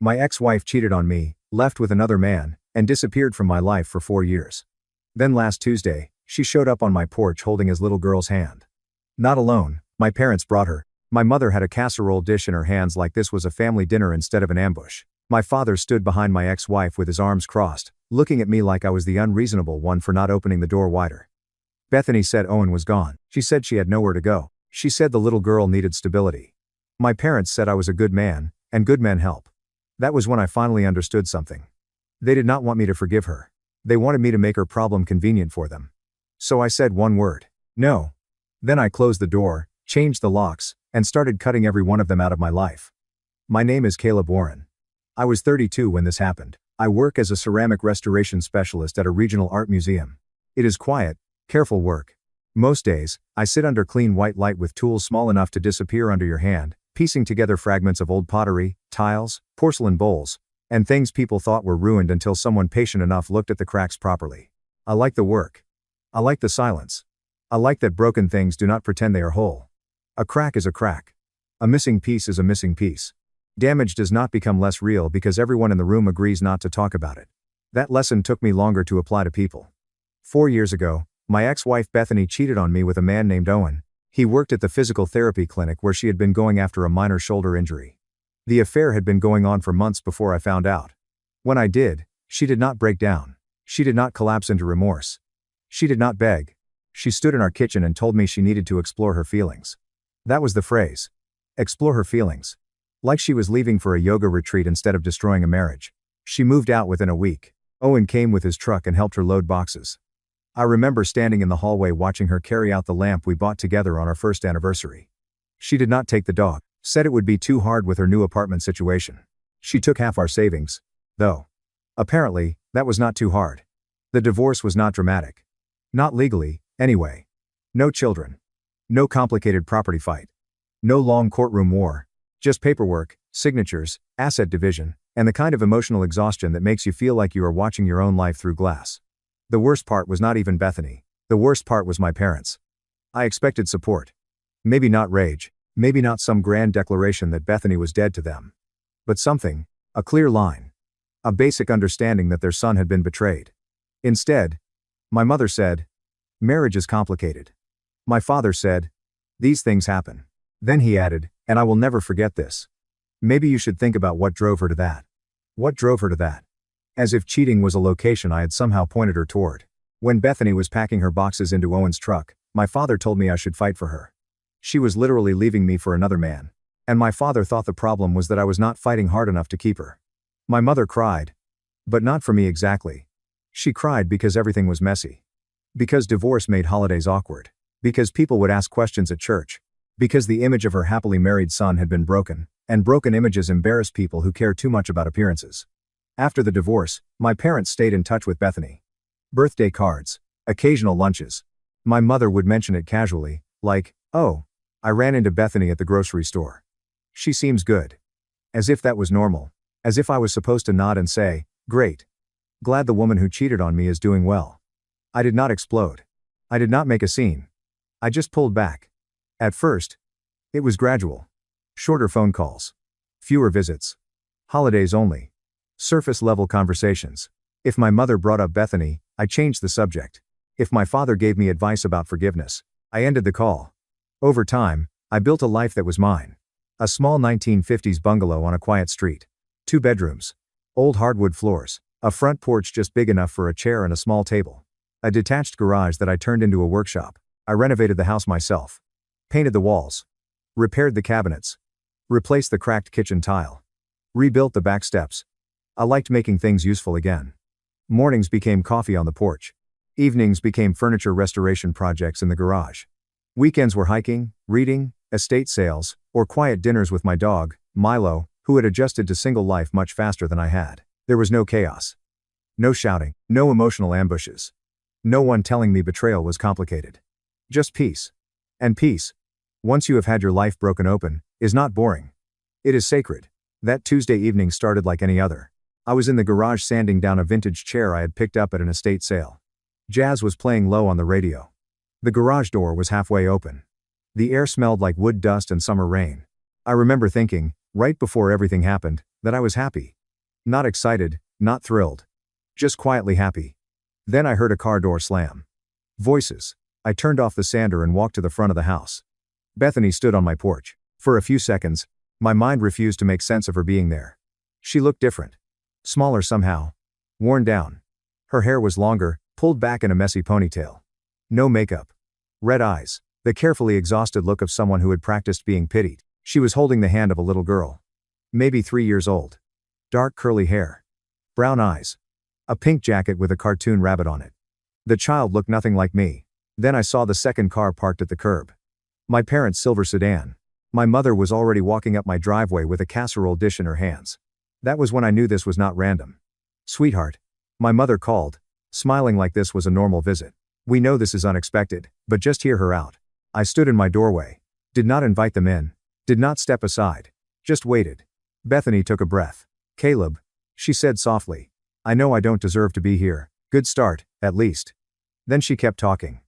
My ex-wife cheated on me, left with another man, and disappeared from my life for 4 years. Then last Tuesday, she showed up on my porch holding his little girl's hand. Not alone, my parents brought her. My mother had a casserole dish in her hands like this was a family dinner instead of an ambush. My father stood behind my ex-wife with his arms crossed, looking at me like I was the unreasonable one for not opening the door wider. Bethany said Owen was gone. She said she had nowhere to go. She said the little girl needed stability. My parents said I was a good man, and good men help. That was when I finally understood something. They did not want me to forgive her. They wanted me to make her problem convenient for them. So I said one word: no. Then I closed the door, changed the locks, and started cutting every one of them out of my life. My name is Caleb Warren. I was 32 when this happened. I work as a ceramic restoration specialist at a regional art museum. It is quiet, careful work. Most days, I sit under clean white light with tools small enough to disappear under your hand, piecing together fragments of old pottery, tiles, porcelain bowls, and things people thought were ruined until someone patient enough looked at the cracks properly. I like the work. I like the silence. I like that broken things do not pretend they are whole. A crack is a crack. A missing piece is a missing piece. Damage does not become less real because everyone in the room agrees not to talk about it. That lesson took me longer to apply to people. 4 years ago, my ex-wife Bethany cheated on me with a man named Owen. He worked at the physical therapy clinic where she had been going after a minor shoulder injury. The affair had been going on for months before I found out. When I did, she did not break down. She did not collapse into remorse. She did not beg. She stood in our kitchen and told me she needed to explore her feelings. That was the phrase. Explore her feelings. Like she was leaving for a yoga retreat instead of destroying a marriage. She moved out within a week. Owen came with his truck and helped her load boxes. I remember standing in the hallway watching her carry out the lamp we bought together on our first anniversary. She did not take the dog, said it would be too hard with her new apartment situation. She took half our savings, though. Apparently, that was not too hard. The divorce was not dramatic. Not legally, anyway. No children. No complicated property fight. No long courtroom war. Just paperwork, signatures, asset division, and the kind of emotional exhaustion that makes you feel like you are watching your own life through glass. The worst part was not even Bethany. The worst part was my parents. I expected support. Maybe not rage, maybe not some grand declaration that Bethany was dead to them. But something, a clear line. A basic understanding that their son had been betrayed. Instead, my mother said, "Marriage is complicated." My father said, "These things happen." Then he added, and I will never forget this: "Maybe you should think about what drove her to that." What drove her to that? As if cheating was a location I had somehow pointed her toward. When Bethany was packing her boxes into Owen's truck, my father told me I should fight for her. She was literally leaving me for another man. And my father thought the problem was that I was not fighting hard enough to keep her. My mother cried. But not for me exactly. She cried because everything was messy. Because divorce made holidays awkward. Because people would ask questions at church. Because the image of her happily married son had been broken, and broken images embarrass people who care too much about appearances. After the divorce, my parents stayed in touch with Bethany. Birthday cards, occasional lunches. My mother would mention it casually, like, "Oh, I ran into Bethany at the grocery store. She seems good." As if that was normal. As if I was supposed to nod and say, "Great. Glad the woman who cheated on me is doing well." I did not explode. I did not make a scene. I just pulled back. At first, it was gradual. Shorter phone calls. Fewer visits. Holidays only. Surface-level conversations. If my mother brought up Bethany, I changed the subject. If my father gave me advice about forgiveness, I ended the call. Over time, I built a life that was mine. A small 1950s bungalow on a quiet street. 2 bedrooms. Old hardwood floors. A front porch just big enough for a chair and a small table. A detached garage that I turned into a workshop. I renovated the house myself. Painted the walls. Repaired the cabinets. Replaced the cracked kitchen tile. Rebuilt the back steps. I liked making things useful again. Mornings became coffee on the porch. Evenings became furniture restoration projects in the garage. Weekends were hiking, reading, estate sales, or quiet dinners with my dog, Milo, who had adjusted to single life much faster than I had. There was no chaos. No shouting, no emotional ambushes. No one telling me betrayal was complicated. Just peace. And peace, once you have had your life broken open, is not boring. It is sacred. That Tuesday evening started like any other. I was in the garage sanding down a vintage chair I had picked up at an estate sale. Jazz was playing low on the radio. The garage door was halfway open. The air smelled like wood dust and summer rain. I remember thinking, right before everything happened, That I was happy. Not excited, not thrilled. Just quietly happy. Then I heard a car door slam. Voices. I turned off the sander and walked to the front of the house. Bethany stood on my porch. For a few seconds, my mind refused to make sense of her being there. She looked different. Smaller somehow. Worn down. Her hair was longer, pulled back in a messy ponytail. No makeup. Red eyes. The carefully exhausted look of someone who had practiced being pitied. She was holding the hand of a little girl. Maybe 3 years old. Dark curly hair. Brown eyes. A pink jacket with a cartoon rabbit on it. The child looked nothing like me. Then I saw the second car parked at the curb. My parents' silver sedan. My mother was already walking up my driveway with a casserole dish in her hands. That was when I knew this was not random. "Sweetheart." My mother called, smiling like this was a normal visit. "We know this is unexpected, but just hear her out." I stood in my doorway. Did not invite them in. Did not step aside. Just waited. Bethany took a breath. "Caleb," she said softly. "I know I don't deserve to be here. Good start, at least." Then she kept talking.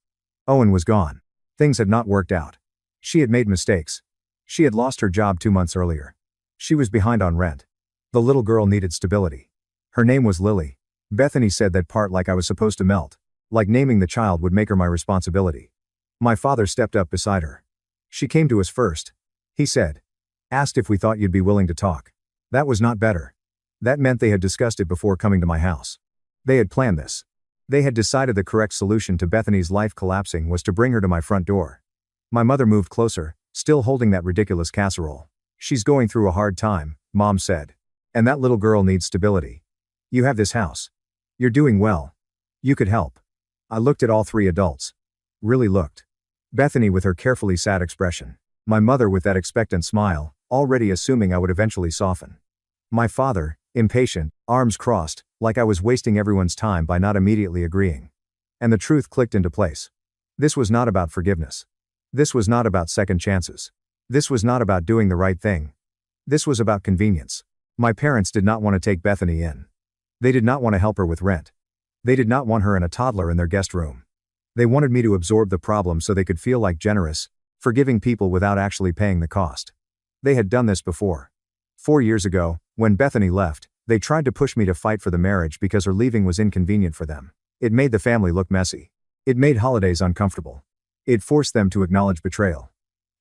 Owen was gone. Things had not worked out. She had made mistakes. She had lost her job 2 months earlier. She was behind on rent. The little girl needed stability. Her name was Lily. Bethany said that part like I was supposed to melt. Like naming the child would make her my responsibility. My father stepped up beside her. "She came to us first," he said. "Asked if we thought you'd be willing to talk." That was not better. That meant they had discussed it before coming to my house. They had planned this. They had decided the correct solution to Bethany's life collapsing was to bring her to my front door. My mother moved closer, still holding that ridiculous casserole. "She's going through a hard time," Mom said. "And that little girl needs stability. You have this house. You're doing well. You could help." I looked at all 3 adults. Really looked. Bethany with her carefully sad expression. My mother with that expectant smile, already assuming I would eventually soften. My father, impatient, arms crossed, like I was wasting everyone's time by not immediately agreeing. And the truth clicked into place. This was not about forgiveness. This was not about second chances. This was not about doing the right thing. This was about convenience. My parents did not want to take Bethany in. They did not want to help her with rent. They did not want her and a toddler in their guest room. They wanted me to absorb the problem so they could feel like generous, forgiving people without actually paying the cost. They had done this before. 4 years ago, when Bethany left, they tried to push me to fight for the marriage because her leaving was inconvenient for them. It made the family look messy. It made holidays uncomfortable. It forced them to acknowledge betrayal.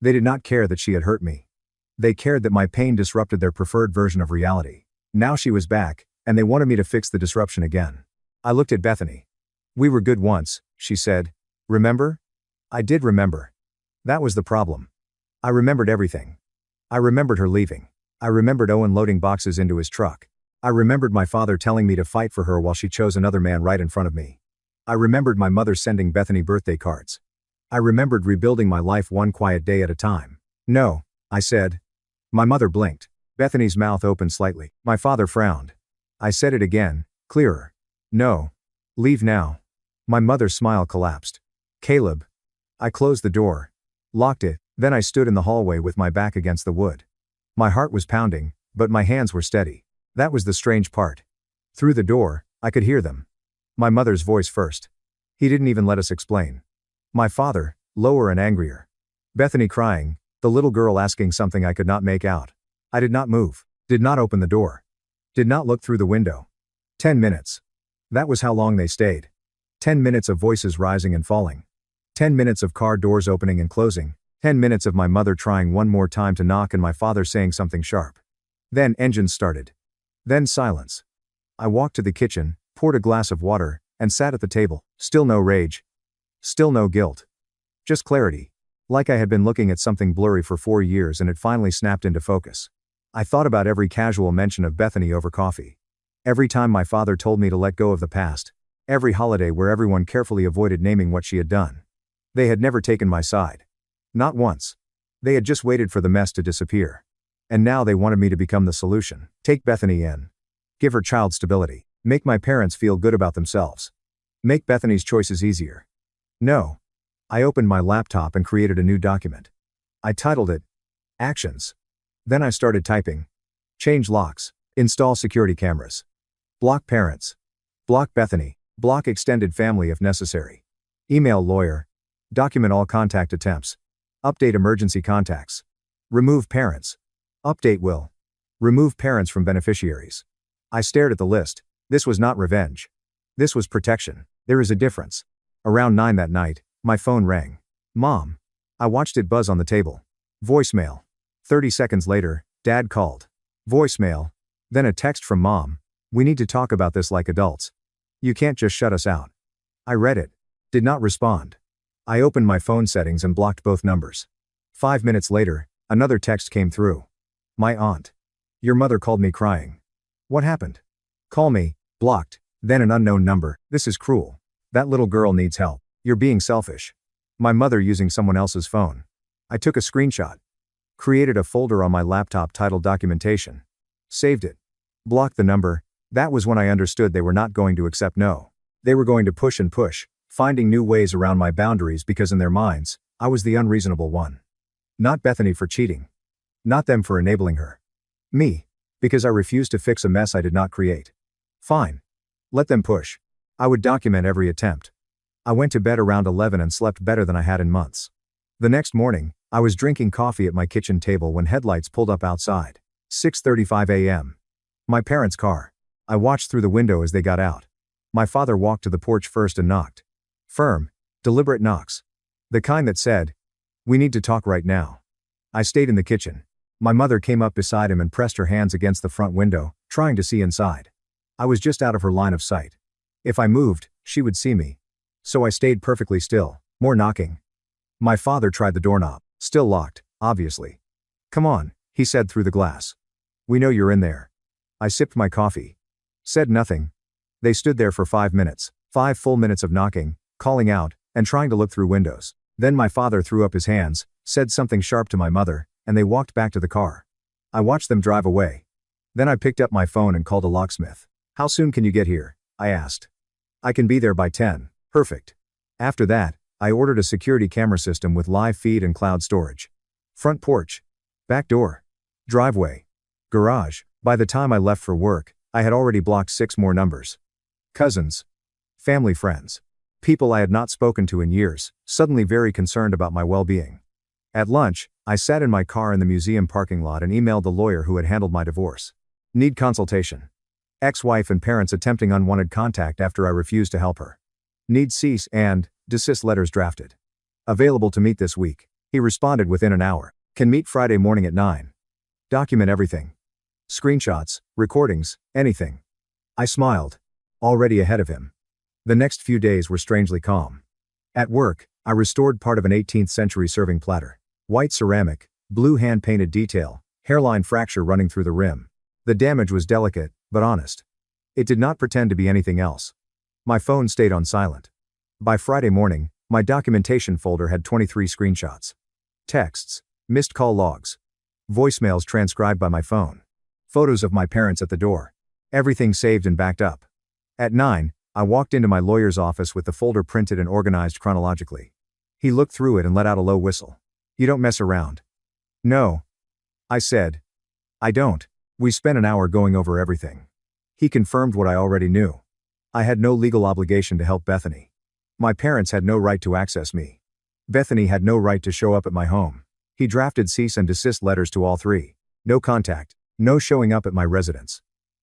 They did not care that she had hurt me. They cared that my pain disrupted their preferred version of reality. Now she was back, and they wanted me to fix the disruption again. I looked at Bethany. "We were good once," she said. "Remember?" I did remember. That was the problem. I remembered everything. I remembered her leaving. I remembered Owen loading boxes into his truck. I remembered my father telling me to fight for her while she chose another man right in front of me. I remembered my mother sending Bethany birthday cards. I remembered rebuilding my life one quiet day at a time. "No," I said. My mother blinked. Bethany's mouth opened slightly. My father frowned. I said it again, clearer. "No. Leave now." My mother's smile collapsed. "Caleb." I closed the door. Locked it, then I stood in the hallway with my back against the wood. My heart was pounding, but my hands were steady. That was the strange part. Through the door, I could hear them. My mother's voice first. He didn't even let us explain. My father, lower and angrier. Bethany crying, the little girl asking something I could not make out. I did not move, did not open the door. Did not look through the window. 10 minutes. That was how long they stayed. 10 minutes of voices rising and falling. 10 minutes of car doors opening and closing. 10 minutes of my mother trying one more time to knock and my father saying something sharp. Then engines started. Then silence. I walked to the kitchen, poured a glass of water, and sat at the table. Still no rage. Still no guilt. Just clarity. Like I had been looking at something blurry for 4 years and it finally snapped into focus. I thought about every casual mention of Bethany over coffee. Every time my father told me to let go of the past. Every holiday where everyone carefully avoided naming what she had done. They had never taken my side. Not once. They had just waited for the mess to disappear. And now they wanted me to become the solution. Take Bethany in. Give her child stability. Make my parents feel good about themselves. Make Bethany's choices easier. No. I opened my laptop and created a new document. I titled it, Actions. Then I started typing. Change locks. Install security cameras. Block parents. Block Bethany. Block extended family if necessary. Email lawyer. Document all contact attempts. Update emergency contacts. Remove parents. Update will. Remove parents from beneficiaries. I stared at the list. This was not revenge. This was protection. There is a difference. Around 9 that night, my phone rang. Mom. I watched it buzz on the table. Voicemail. 30 seconds later, Dad called. Voicemail. Then a text from Mom. We need to talk about this like adults. You can't just shut us out. I read it. Did not respond. I opened my phone settings and blocked both numbers. 5 minutes later, another text came through. My aunt. Your mother called me crying. What happened? Call me. Blocked. Then an unknown number. This is cruel. That little girl needs help. You're being selfish. My mother using someone else's phone. I took a screenshot. Created a folder on my laptop titled Documentation. Saved it. Blocked the number. That was when I understood they were not going to accept no. They were going to push and push, finding new ways around my boundaries because in their minds, I was the unreasonable one. Not Bethany for cheating. Not them for enabling her. Me. Because I refused to fix a mess I did not create. Fine. Let them push. I would document every attempt. I went to bed around 11 and slept better than I had in months. The next morning, I was drinking coffee at my kitchen table when headlights pulled up outside. 6:35 a.m. My parents' car. I watched through the window as they got out. My father walked to the porch first and knocked. Firm, deliberate knocks. The kind that said, "We need to talk right now." I stayed in the kitchen. My mother came up beside him and pressed her hands against the front window, trying to see inside. I was just out of her line of sight. If I moved, she would see me. So I stayed perfectly still. More knocking. My father tried the doorknob. Still locked, obviously. "Come on," he said through the glass. "We know you're in there." I sipped my coffee. Said nothing. They stood there for 5 minutes. 5 full minutes of knocking, calling out, and trying to look through windows. Then my father threw up his hands, said something sharp to my mother, and they walked back to the car. I watched them drive away. Then I picked up my phone and called a locksmith. "How soon can you get here?" I asked. "I can be there by 10. Perfect." After that, I ordered a security camera system with live feed and cloud storage. Front porch. Back door. Driveway. Garage. By the time I left for work, I had already blocked 6 more numbers. Cousins. Family friends. People I had not spoken to in years, suddenly very concerned about my well-being. At lunch, I sat in my car in the museum parking lot and emailed the lawyer who had handled my divorce. Need consultation. Ex-wife and parents attempting unwanted contact after I refused to help her. Need cease and desist letters drafted. Available to meet this week. He responded within an hour. Can meet Friday morning at 9. Document everything. Screenshots, recordings, anything. I smiled. Already ahead of him. The next few days were strangely calm. At work, I restored part of an 18th century serving platter. White ceramic, blue hand-painted detail, hairline fracture running through the rim. The damage was delicate, but honest. It did not pretend to be anything else. My phone stayed on silent. By Friday morning, my documentation folder had 23 screenshots. Texts, missed call logs. Voicemails transcribed by my phone. Photos of my parents at the door. Everything saved and backed up. At 9, I walked into my lawyer's office with the folder printed and organized chronologically. He looked through it and let out a low whistle. "You don't mess around." "No." I said. "I don't." We spent an hour going over everything. He confirmed what I already knew. I had no legal obligation to help Bethany. My parents had no right to access me. Bethany had no right to show up at my home. He drafted cease and desist letters to all 3. No contact. No showing up at my residence.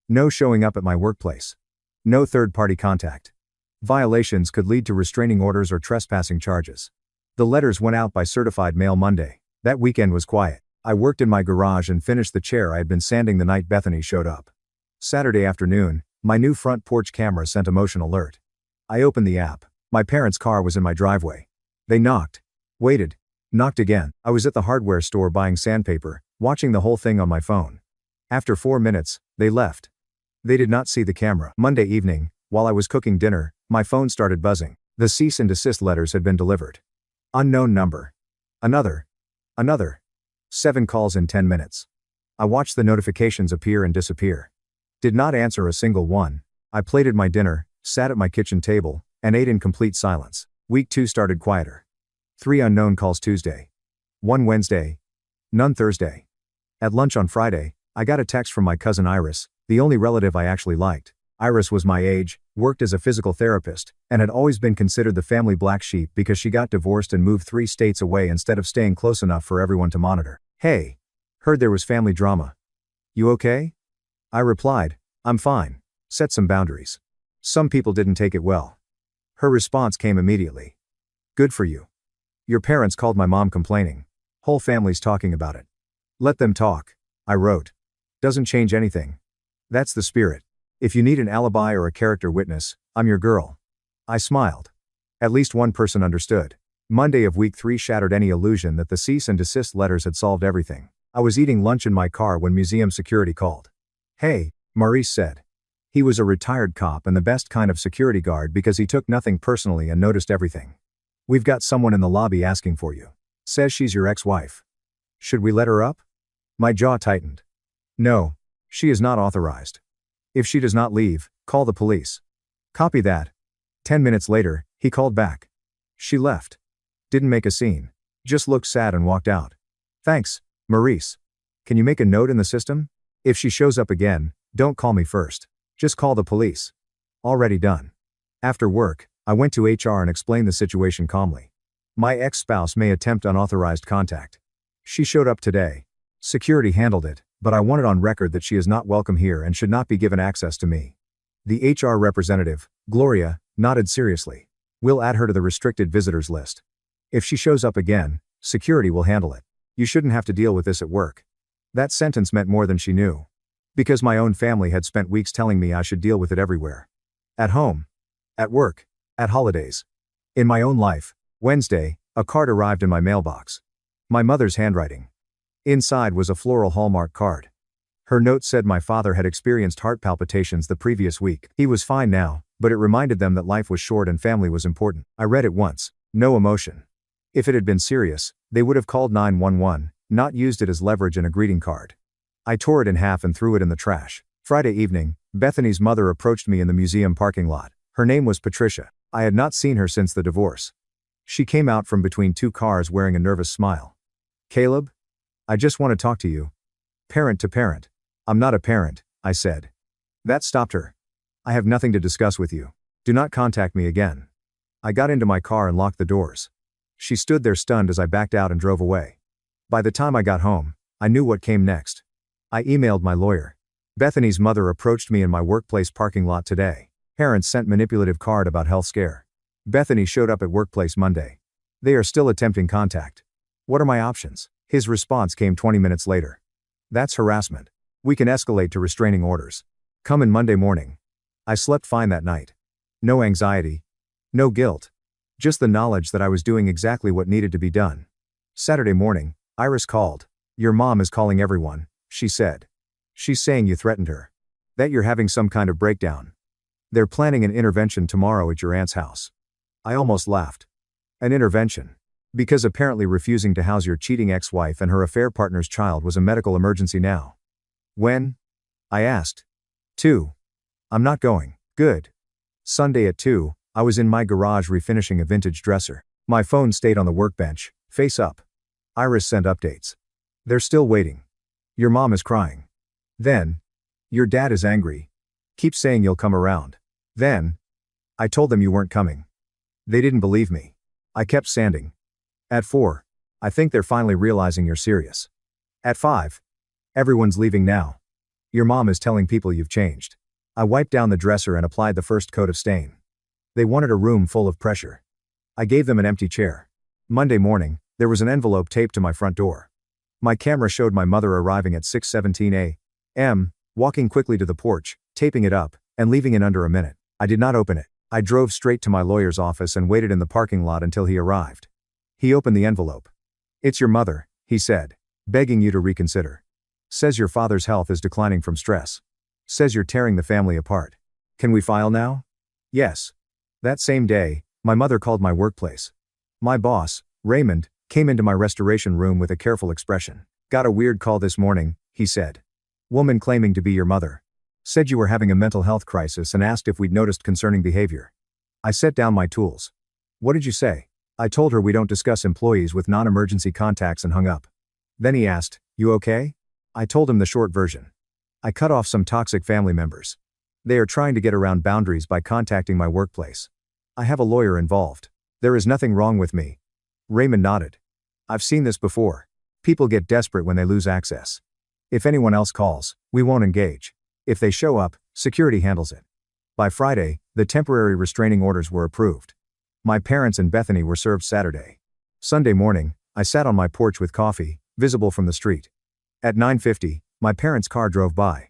No showing up at my workplace. No third-party contact. Violations could lead to restraining orders or trespassing charges. The letters went out by certified mail Monday. That weekend was quiet. I worked in my garage and finished the chair I had been sanding the night Bethany showed up. Saturday afternoon, my new front porch camera sent a motion alert. I opened the app. My parents' car was in my driveway. They knocked. Waited. Knocked again. I was at the hardware store buying sandpaper, watching the whole thing on my phone. After 4 minutes, they left. They did not see the camera. Monday evening, while I was cooking dinner, my phone started buzzing. The cease and desist letters had been delivered. Unknown number. Another. 7 calls in 10 minutes. I watched the notifications appear and disappear. Did not answer a single one. I plated my dinner, sat at my kitchen table, and ate in complete silence. Week 2 started quieter. 3 unknown calls Tuesday. 1 Wednesday. None Thursday. At lunch on Friday, I got a text from my cousin Iris, the only relative I actually liked. Iris was my age, worked as a physical therapist, and had always been considered the family black sheep because she got divorced and moved 3 states away instead of staying close enough for everyone to monitor. "Hey. Heard there was family drama. You okay? I replied, I'm fine. Set some boundaries. Some people didn't take it well. Her response came immediately. Good for you. Your parents called my mom complaining. Whole family's talking about it. Let them talk, I wrote. Doesn't change anything. That's the spirit. If you need an alibi or a character witness, I'm your girl. I smiled. At least one person understood. Monday of week 3 shattered any illusion that the cease and desist letters had solved everything. I was eating lunch in my car when museum security called. Hey, Maurice said. He was a retired cop and the best kind of security guard because he took nothing personally and noticed everything. We've got someone in the lobby asking for you. Says she's your ex-wife. Should we let her up? My jaw tightened. No, she is not authorized. If she does not leave, call the police. Copy that. 10 minutes later, he called back. She left. Didn't make a scene. Just looked sad and walked out. Thanks, Maurice. Can you make a note in the system? If she shows up again, don't call me first. Just call the police. Already done. After work, I went to HR and explained the situation calmly. My ex-spouse may attempt unauthorized contact. She showed up today. Security handled it, but I want it on record that she is not welcome here and should not be given access to me. The HR representative, Gloria, nodded seriously. We'll add her to the restricted visitors list. If she shows up again, security will handle it. You shouldn't have to deal with this at work. That sentence meant more than she knew. Because my own family had spent weeks telling me I should deal with it everywhere. At home. At work. At holidays. In my own life. Wednesday, a card arrived in my mailbox. My mother's handwriting. Inside was a floral Hallmark card. Her note said my father had experienced heart palpitations the previous week. He was fine now, but it reminded them that life was short and family was important. I read it once. No emotion. If it had been serious, they would have called 911, not used it as leverage in a greeting card. I tore it in half and threw it in the trash. Friday evening, Bethany's mother approached me in the museum parking lot. Her name was Patricia. I had not seen her since the divorce. She came out from between two cars wearing a nervous smile. Caleb? I just want to talk to you. Parent to parent. I'm not a parent, I said. That stopped her. I have nothing to discuss with you. Do not contact me again. I got into my car and locked the doors. She stood there stunned as I backed out and drove away. By the time I got home, I knew what came next. I emailed my lawyer. Bethany's mother approached me in my workplace parking lot today. Parents sent manipulative card about health scare. Bethany showed up at workplace Monday. They are still attempting contact. What are my options? His response came 20 minutes later. That's harassment. We can escalate to restraining orders. Come in Monday morning. I slept fine that night. No anxiety. No guilt. Just the knowledge that I was doing exactly what needed to be done. Saturday morning, Iris called. Your mom is calling everyone, she said. She's saying you threatened her. That you're having some kind of breakdown. They're planning an intervention tomorrow at your aunt's house. I almost laughed. An intervention. Because apparently refusing to house your cheating ex-wife and her affair partner's child was a medical emergency now. When? I asked. 2. I'm not going. Good. Sunday at 2, I was in my garage refinishing a vintage dresser. My phone stayed on the workbench, face up. Iris sent updates. They're still waiting. Your mom is crying. Then. Your dad is angry. Keep saying you'll come around. Then. I told them you weren't coming. They didn't believe me. I kept sanding. At 4. I think they're finally realizing you're serious. At 5. Everyone's leaving now. Your mom is telling people you've changed. I wiped down the dresser and applied the first coat of stain. They wanted a room full of pressure. I gave them an empty chair. Monday morning, there was an envelope taped to my front door. My camera showed my mother arriving at 6:17 a.m., walking quickly to the porch, taping it up, and leaving in under a minute. I did not open it. I drove straight to my lawyer's office and waited in the parking lot until he arrived. He opened the envelope. It's your mother, he said, begging you to reconsider. Says your father's health is declining from stress. Says you're tearing the family apart. Can we file now? Yes. That same day, my mother called my workplace. My boss, Raymond, came into my restoration room with a careful expression. Got a weird call this morning, he said. Woman claiming to be your mother. Said you were having a mental health crisis and asked if we'd noticed concerning behavior. I set down my tools. What did you say? I told her we don't discuss employees with non-emergency contacts and hung up. Then he asked, you okay? I told him the short version. I cut off some toxic family members. They are trying to get around boundaries by contacting my workplace. I have a lawyer involved. There is nothing wrong with me. Raymond nodded. I've seen this before. People get desperate when they lose access. If anyone else calls, we won't engage. If they show up, security handles it. By Friday, the temporary restraining orders were approved. My parents and Bethany were served Saturday. Sunday morning, I sat on my porch with coffee, visible from the street. At 9:50, my parents' car drove by.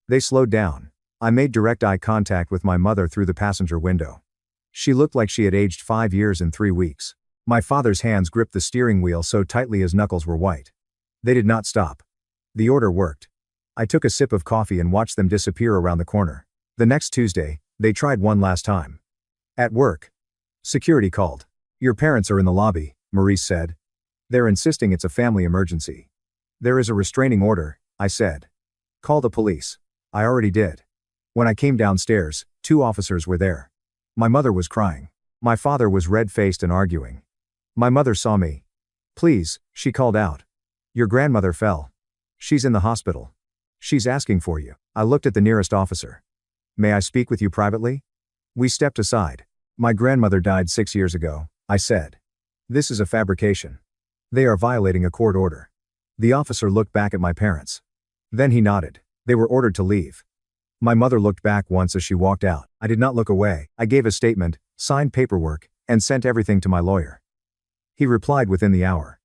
They slowed down. I made direct eye contact with my mother through the passenger window. She looked like she had aged 5 years in 3 weeks. My father's hands gripped the steering wheel so tightly his knuckles were white. They did not stop. The order worked. I took a sip of coffee and watched them disappear around the corner. The next Tuesday, they tried one last time. At work. Security called. Your parents are in the lobby, Maurice said. They're insisting it's a family emergency. There is a restraining order, I said. Call the police. I already did. When I came downstairs, 2 officers were there. My mother was crying. My father was red-faced and arguing. My mother saw me. Please, she called out. Your grandmother fell. She's in the hospital. She's asking for you. I looked at the nearest officer. May I speak with you privately? We stepped aside. My grandmother died 6 years ago, I said. This is a fabrication. They are violating a court order. The officer looked back at my parents. Then he nodded. They were ordered to leave. My mother looked back once as she walked out. I did not look away. I gave a statement, signed paperwork, and sent everything to my lawyer. He replied within the hour.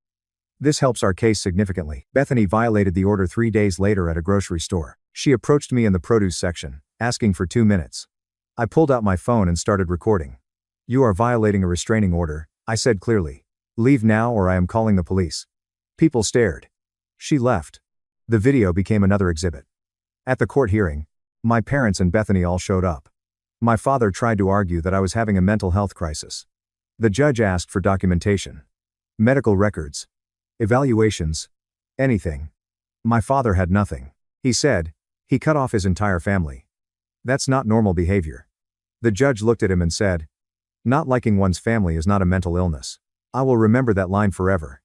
This helps our case significantly. Bethany violated the order 3 days later at a grocery store. She approached me in the produce section, asking for 2 minutes. I pulled out my phone and started recording. You are violating a restraining order, I said clearly. Leave now or I am calling the police. People stared. She left. The video became another exhibit. At the court hearing, my parents and Bethany all showed up. My father tried to argue that I was having a mental health crisis. The judge asked for documentation. Medical records. Evaluations. Anything. My father had nothing. He said, he cut off his entire family. That's not normal behavior. The judge looked at him and said, not liking one's family is not a mental illness. I will remember that line forever.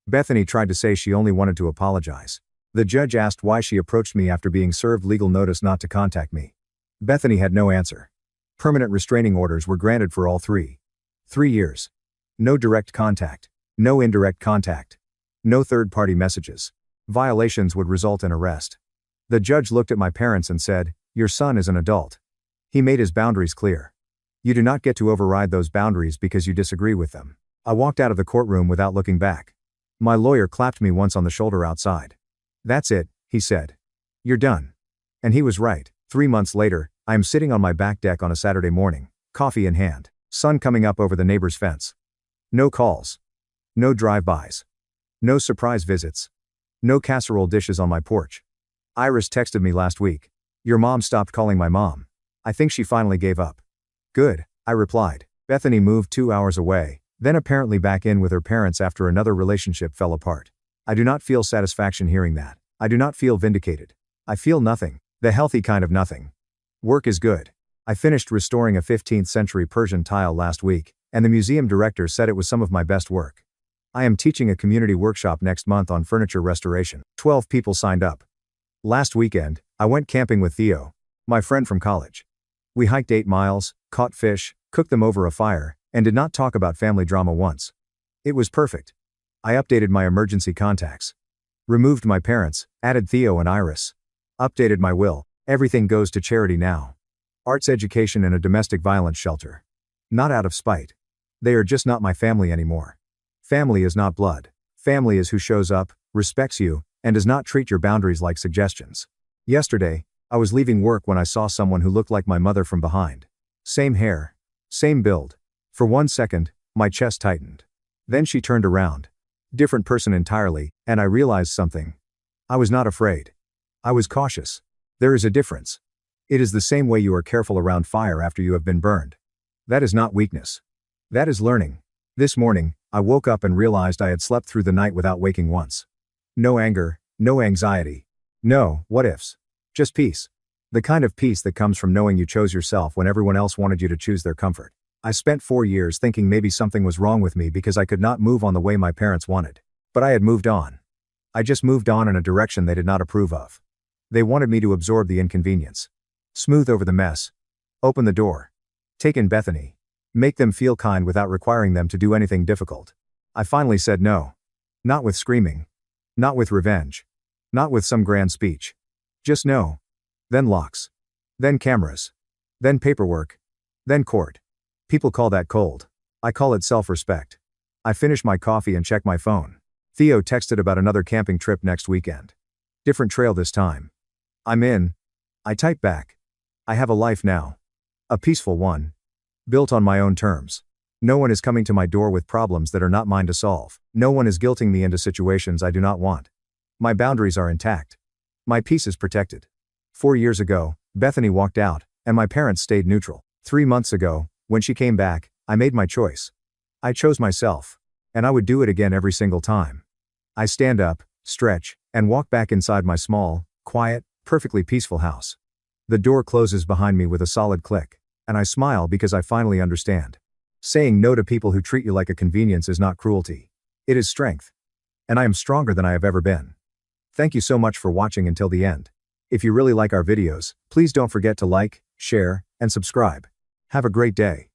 Bethany tried to say she only wanted to apologize. The judge asked why she approached me after being served legal notice not to contact me. Bethany had no answer. Permanent restraining orders were granted for all 3. 3 years. No direct contact. No indirect contact. No third-party messages. Violations would result in arrest. The judge looked at my parents and said, your son is an adult. He made his boundaries clear. You do not get to override those boundaries because you disagree with them. I walked out of the courtroom without looking back. My lawyer clapped me once on the shoulder outside. That's it, he said. You're done. And he was right. 3 months later, I am sitting on my back deck on a Saturday morning, coffee in hand, sun coming up over the neighbor's fence. No calls. No drive-bys. No surprise visits. No casserole dishes on my porch. Iris texted me last week. Your mom stopped calling my mom. I think she finally gave up. Good, I replied. Bethany moved 2 hours away, then apparently back in with her parents after another relationship fell apart. I do not feel satisfaction hearing that. I do not feel vindicated. I feel nothing. The healthy kind of nothing. Work is good. I finished restoring a 15th century Persian tile last week, and the museum director said it was some of my best work. I am teaching a community workshop next month on furniture restoration. 12 people signed up. Last weekend, I went camping with Theo, my friend from college. We hiked 8 miles, caught fish, cooked them over a fire, and did not talk about family drama once. It was perfect. I updated my emergency contacts. Removed my parents, added Theo and Iris. Updated my will. Everything goes to charity now. Arts education and a domestic violence shelter. Not out of spite. They are just not my family anymore. Family is not blood. Family is who shows up, respects you, and does not treat your boundaries like suggestions. Yesterday, I was leaving work when I saw someone who looked like my mother from behind. Same hair. Same build. For 1 second, my chest tightened. Then she turned around. Different person entirely, and I realized something. I was not afraid. I was cautious. There is a difference. It is the same way you are careful around fire after you have been burned. That is not weakness. That is learning. This morning, I woke up and realized I had slept through the night without waking once. No anger, no anxiety. No what-ifs. Just peace. The kind of peace that comes from knowing you chose yourself when everyone else wanted you to choose their comfort. I spent 4 years thinking maybe something was wrong with me because I could not move on the way my parents wanted. But I had moved on. I just moved on in a direction they did not approve of. They wanted me to absorb the inconvenience. Smooth over the mess. Open the door. Take in Bethany. Make them feel kind without requiring them to do anything difficult. I finally said no. Not with screaming. Not with revenge. Not with some grand speech. Just no. Then locks. Then cameras. Then paperwork. Then court. People call that cold. I call it self-respect. I finish my coffee and check my phone. Theo texted about another camping trip next weekend. Different trail this time. I'm in. I type back. I have a life now. A peaceful one. Built on my own terms. No one is coming to my door with problems that are not mine to solve. No one is guilting me into situations I do not want. My boundaries are intact. My peace is protected. 4 years ago, Bethany walked out, and my parents stayed neutral. 3 months ago, when she came back, I made my choice. I chose myself. And I would do it again every single time. I stand up, stretch, and walk back inside my small, quiet, perfectly peaceful house. The door closes behind me with a solid click, and I smile because I finally understand. Saying no to people who treat you like a convenience is not cruelty. It is strength. And I am stronger than I have ever been. Thank you so much for watching until the end. If you really like our videos, please don't forget to like, share, and subscribe. Have a great day.